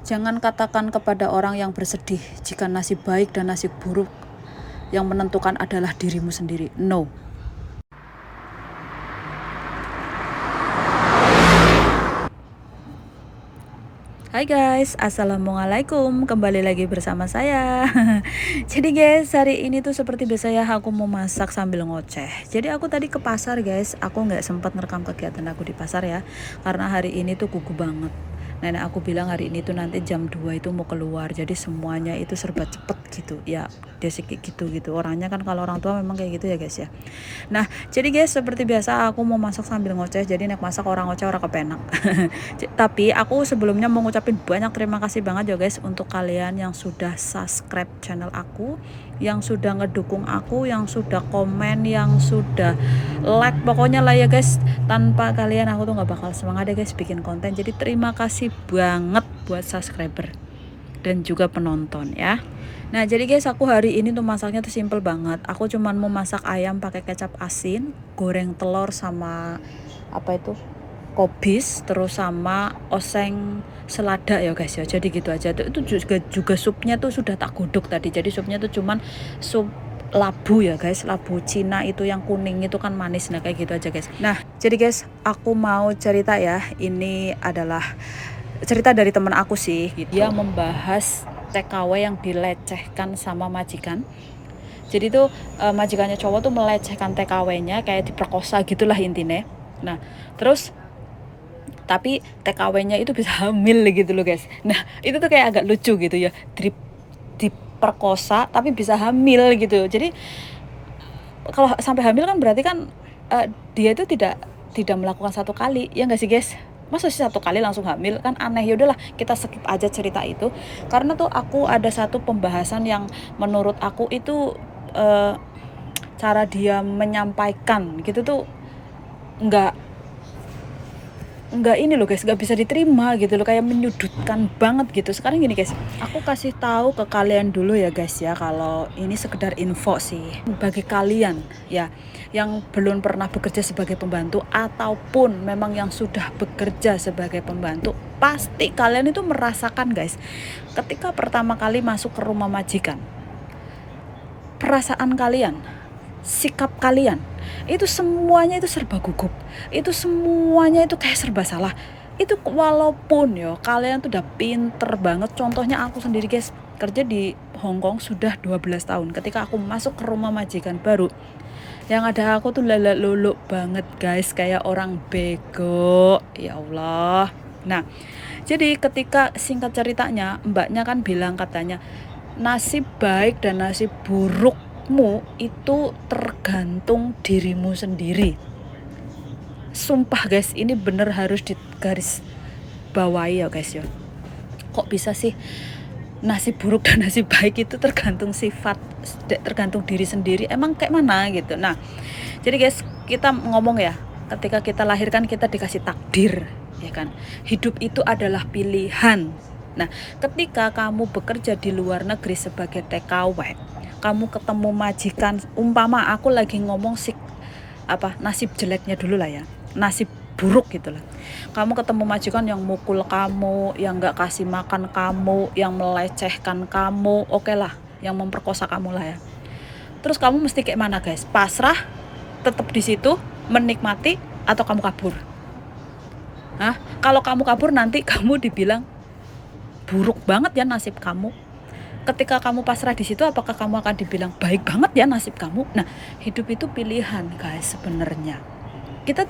Jangan katakan kepada orang yang bersedih jika nasib baik dan nasib buruk yang menentukan adalah dirimu sendiri. No. Hai guys, assalamualaikum. Kembali lagi bersama saya. Jadi guys, hari ini tuh seperti biasa ya, aku mau masak sambil ngoceh. Jadi aku tadi ke pasar guys. Aku nggak sempat ngerekam kegiatan aku di pasar ya, karena hari ini tuh gugup banget. Nenek aku bilang hari ini tuh nanti jam 2 itu mau keluar, jadi semuanya itu serba cepet gitu ya. Dia sih kayak gitu orangnya kan, kalau orang tua memang kayak gitu ya guys ya. Nah jadi guys, seperti biasa aku mau masak sambil ngoceh. Jadi nek masak orang ngoceh orang kepenak. Tapi aku sebelumnya mau ngucapin banyak terima kasih banget ya guys untuk kalian yang sudah subscribe channel aku, yang sudah ngedukung aku, yang sudah komen, yang sudah like, pokoknya lah ya guys. Tanpa kalian aku tuh nggak bakal semangat ya guys bikin konten. Jadi terima kasih banget buat subscriber dan juga penonton ya. Nah jadi guys, aku hari ini tuh masaknya tuh simple banget. Aku cuman mau masak ayam pakai kecap asin, goreng telur sama apa itu, kobis, terus sama oseng selada ya guys ya. Jadi gitu aja. Itu juga supnya tuh sudah tak godok tadi. Jadi supnya tuh cuman sup labu ya guys, labu Cina itu yang kuning itu kan manis. Nah kayak gitu aja guys. Nah jadi guys, aku mau cerita ya. Ini adalah cerita dari teman aku sih. Dia membahas TKW yang dilecehkan sama majikan. Jadi tuh majikannya cowok tuh melecehkan TKW-nya, kayak diperkosa gitulah intinya. Nah terus tapi TKW-nya itu bisa hamil gitu loh guys. Nah itu tuh kayak agak lucu gitu ya, diperkosa tapi bisa hamil gitu. Jadi kalau sampai hamil kan berarti kan dia itu tidak melakukan satu kali, ya nggak sih guys? Masa sih satu kali langsung hamil, kan aneh. Ya udahlah, kita skip aja cerita itu, karena tuh aku ada satu pembahasan yang menurut aku itu cara dia menyampaikan gitu tuh nggak ini loh guys, nggak bisa diterima gitu loh, kayak menyudutkan banget gitu. Sekarang gini guys, aku kasih tahu ke kalian dulu ya guys ya, kalau ini sekedar info sih bagi kalian ya yang belum pernah bekerja sebagai pembantu ataupun memang yang sudah bekerja sebagai pembantu. Pasti kalian itu merasakan guys, ketika pertama kali masuk ke rumah majikan, perasaan kalian, sikap kalian itu semuanya itu serba gugup, itu semuanya itu kayak serba salah. Itu walaupun ya kalian tuh udah pinter banget. Contohnya aku sendiri guys, kerja di Hong Kong sudah 12 tahun. Ketika aku masuk ke rumah majikan baru, yang ada aku tuh lalak-luluk banget guys, kayak orang bego, ya Allah. Nah jadi ketika, singkat ceritanya, mbaknya kan bilang katanya nasib baik dan nasib burukmu itu tergantung dirimu sendiri. Sumpah guys, ini bener harus digaris bawahi ya guys ya. Kok bisa sih nasib buruk dan nasib baik itu tergantung sifat, tergantung diri sendiri, emang kayak mana gitu. Nah jadi guys, kita ngomong ya, ketika kita lahirkan kita dikasih takdir ya kan. Hidup itu adalah pilihan. Nah ketika kamu bekerja di luar negeri sebagai TKW, kamu ketemu majikan, umpama aku lagi ngomong nasib jeleknya dulu lah ya, nasib buruk gitu lah. Kamu ketemu majikan yang mukul kamu, yang nggak kasih makan kamu, yang melecehkan kamu, oke lah, yang memperkosa kamu lah ya. Terus kamu mesti kayak mana guys? Pasrah, tetap di situ menikmati, atau kamu kabur? Kalau kamu kabur nanti kamu dibilang buruk banget ya nasib kamu. Ketika kamu pasrah di situ, apakah kamu akan dibilang baik banget ya nasib kamu? Nah hidup itu pilihan guys sebenarnya. Kita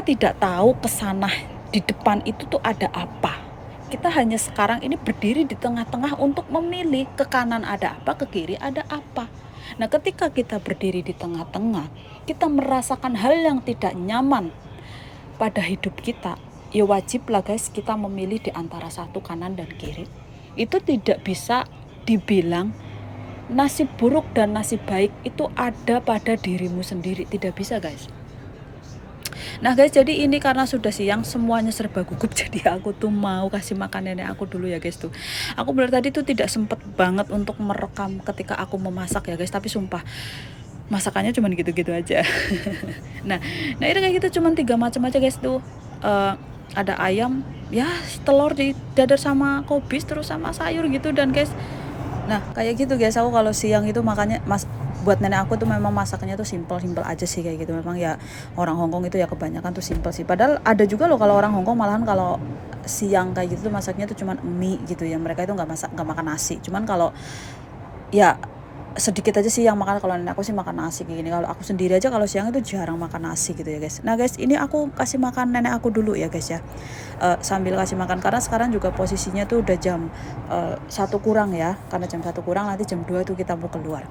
tidak tahu kesana di depan itu tuh ada apa. Kita hanya sekarang ini berdiri di tengah-tengah untuk memilih, ke kanan ada apa, ke kiri ada apa. Nah ketika kita berdiri di tengah-tengah, kita merasakan hal yang tidak nyaman pada hidup kita, ya wajib lah guys kita memilih di antara satu, kanan dan kiri. Itu tidak bisa dibilang nasib buruk dan nasib baik itu ada pada dirimu sendiri, tidak bisa guys. Nah guys, jadi ini karena sudah siang semuanya serba gugup, jadi aku tuh mau kasih makan nenek aku dulu ya guys tuh. Aku benar tadi tuh tidak sempet banget untuk merekam ketika aku memasak ya guys, tapi sumpah masakannya cuman gitu-gitu aja. nah itu kayak gitu, cuman 3 macam aja guys tuh. ada ayam, ya telur di dadar sama kobis terus sama sayur gitu dan guys. Nah kayak gitu guys, aku kalau siang itu makannya buat nenek aku tuh memang masaknya tuh simpel aja sih kayak gitu. Memang ya orang Hongkong itu ya kebanyakan tuh simpel sih. Padahal ada juga loh kalau orang Hongkong malahan kalau siang kayak gitu tuh masaknya tuh cuman mie gitu ya. Mereka itu nggak makan nasi. Cuman kalau ya sedikit aja sih yang makan, kalau nenek aku sih makan nasi kayak gini. Kalau aku sendiri aja kalau siang itu jarang makan nasi gitu ya guys. Nah guys, ini aku kasih makan nenek aku dulu ya guys ya. Sambil kasih makan karena sekarang juga posisinya tuh udah jam 1 kurang ya. Karena jam 1 kurang, nanti jam 2 tuh kita mau keluar.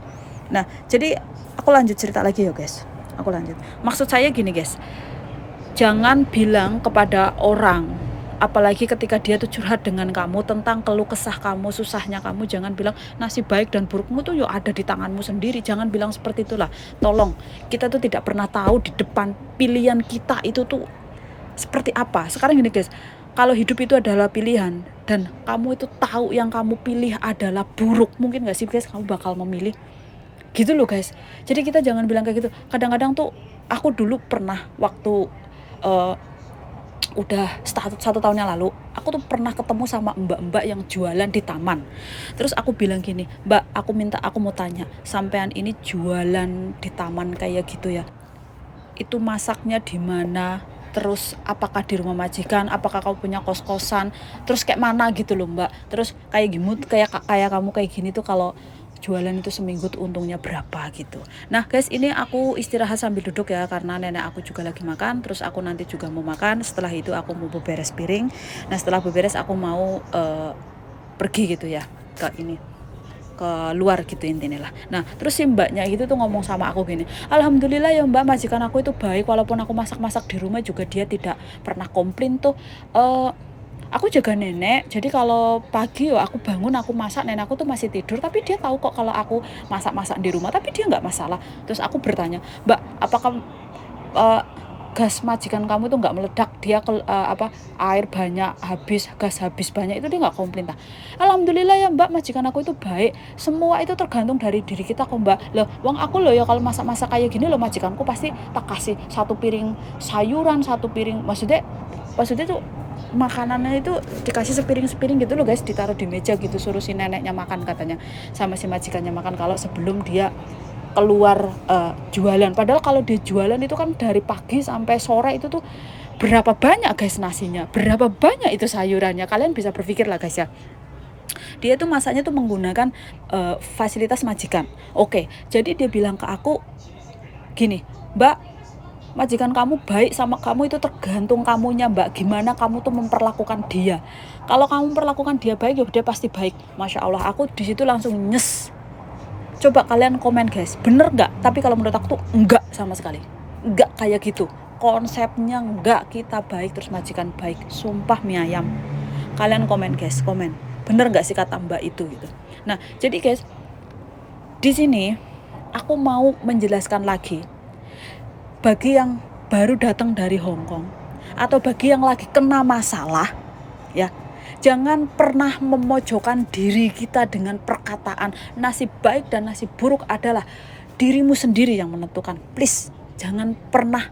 Nah jadi aku lanjut cerita lagi ya guys. Aku lanjut. Maksud saya gini guys, jangan bilang kepada orang, apalagi ketika dia tuh curhat dengan kamu tentang keluh kesah kamu, susahnya kamu, jangan bilang nasib baik dan burukmu tuh ya ada di tanganmu sendiri. Jangan bilang seperti itulah. Tolong, kita tuh tidak pernah tahu di depan pilihan kita itu tuh seperti apa. Sekarang gini guys, kalau hidup itu adalah pilihan dan kamu itu tahu yang kamu pilih adalah buruk, mungkin gak sih guys kamu bakal memilih gitu loh guys. Jadi kita jangan bilang kayak gitu. Kadang-kadang tuh aku dulu pernah waktu uh, udah 1 tahun yang lalu, aku tuh pernah ketemu sama mbak-mbak yang jualan di taman. Terus aku bilang gini, mbak, aku mau tanya, sampean ini jualan di taman kayak gitu ya, itu masaknya di mana? Terus apakah di rumah majikan? Apakah kamu punya kos-kosan? Terus kayak mana gitu loh mbak? Terus kayak gimana, kayak kamu kayak gini tuh kalau jualan itu seminggu tuh untungnya berapa gitu. Nah guys, ini aku istirahat sambil duduk ya, karena nenek aku juga lagi makan. Terus aku nanti juga mau makan. Setelah itu aku mau beberes piring. Nah setelah beberes aku mau pergi gitu ya ke ini, ke luar gitu intinya lah. Nah terus si mbaknya itu tuh ngomong sama aku gini, alhamdulillah ya mbak, majikan aku itu baik, walaupun aku masak-masak di rumah juga dia tidak pernah komplain tuh. Aku jaga nenek, jadi kalau pagi yo aku bangun aku masak, nenek aku tuh masih tidur, tapi dia tahu kok kalau aku masak-masak di rumah, tapi dia nggak masalah. Terus aku bertanya, mbak, apakah uh, gas majikan kamu tuh nggak meledak, dia air banyak habis, gas habis banyak, itu dia nggak komplain tak? Alhamdulillah ya mbak, majikan aku itu baik. Semua itu tergantung dari diri kita kok mbak. Loh wong aku loh ya kalau masak-masak kayak gini loh, majikanku pasti tak kasih 1 piring sayuran, 1 piring, maksudnya tuh makanannya itu dikasih sepiring gitu loh guys, ditaruh di meja gitu, suruh si neneknya makan katanya, sama si majikannya makan kalau sebelum dia keluar jualan. Padahal kalau dia jualan itu kan dari pagi sampai sore itu tuh berapa banyak guys nasinya, berapa banyak itu sayurannya. Kalian bisa berpikir lah guys ya. Dia tuh masaknya tuh menggunakan fasilitas majikan. Oke, jadi dia bilang ke aku gini, mbak, majikan kamu baik sama kamu itu tergantung kamunya mbak, gimana kamu tuh memperlakukan dia. Kalau kamu memperlakukan dia baik, ya dia pasti baik. Masya Allah, aku di situ langsung nyes. Coba kalian komen guys, bener nggak? Tapi kalau menurut aku tuh enggak sama sekali, enggak kayak gitu konsepnya, enggak kita baik terus majikan baik, sumpah mie ayam. Kalian komen guys, komen, bener nggak sih kata mbak itu gitu. Nah jadi guys, di sini aku mau menjelaskan lagi bagi yang baru datang dari Hongkong atau bagi yang lagi kena masalah ya, jangan pernah memojokkan diri kita dengan perkataan nasib baik dan nasib buruk adalah dirimu sendiri yang menentukan. Please, jangan pernah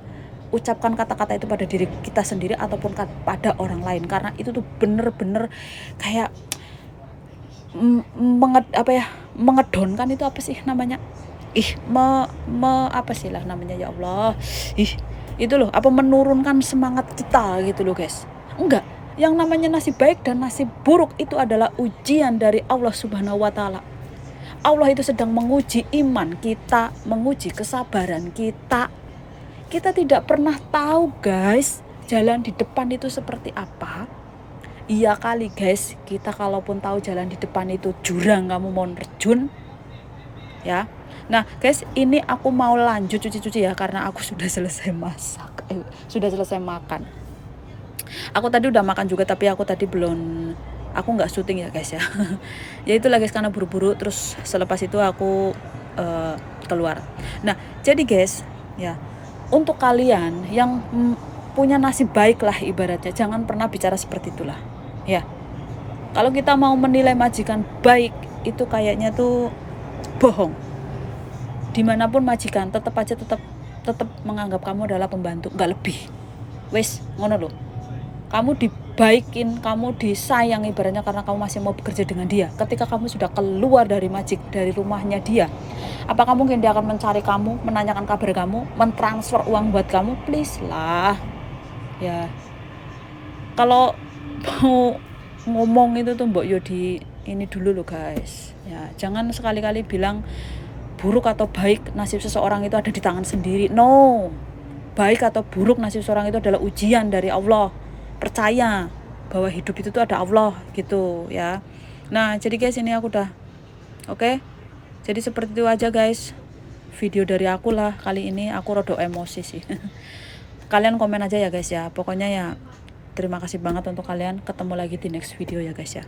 ucapkan kata-kata itu pada diri kita sendiri ataupun pada orang lain, karena itu tuh bener-bener kayak mengedonkan, itu apa sih namanya? Apa sih lah namanya, ya Allah. Itu loh, menurunkan semangat kita gitu loh guys. Enggak, yang namanya nasib baik dan nasib buruk itu adalah ujian dari Allah Subhanahu wa taala. Allah itu sedang menguji iman kita, menguji kesabaran kita. Kita tidak pernah tahu guys, jalan di depan itu seperti apa. Iya kali guys, kita kalaupun tahu jalan di depan itu jurang, kamu mau nerjun ya. Nah guys, ini aku mau lanjut cuci-cuci ya, karena aku sudah selesai masak, sudah selesai makan. Aku tadi udah makan juga, tapi aku tadi aku nggak syuting ya guys ya. Ya itulah guys, karena buru-buru. Terus selepas itu aku keluar. Nah jadi guys ya, untuk kalian yang punya nasib baik lah ibaratnya, jangan pernah bicara seperti itulah ya. Kalau kita mau menilai majikan baik itu kayaknya tuh bohong. Dimanapun majikan tetap menganggap kamu adalah pembantu, nggak lebih. Wes ngono loh. kamu dibaikin, kamu disayang ibaratnya karena kamu masih mau bekerja dengan dia. Ketika kamu sudah keluar dari dari rumahnya dia, apakah mungkin dia akan mencari kamu, menanyakan kabar kamu, mentransfer uang buat kamu? Please lah. Ya, kalau mau ngomong itu tuh mbok yo di ini dulu loh guys. Ya, jangan sekali-kali bilang buruk atau baik nasib seseorang itu ada di tangan sendiri. No. Baik atau buruk nasib seseorang itu adalah ujian dari Allah. Percaya bahwa hidup itu tuh ada Allah gitu ya. Nah, jadi guys ini aku udah oke. Jadi seperti itu aja guys. Video dari aku lah kali ini, aku rada emosi sih. Kalian komen aja ya guys ya. Pokoknya ya terima kasih banget untuk kalian. Ketemu lagi di next video ya guys ya.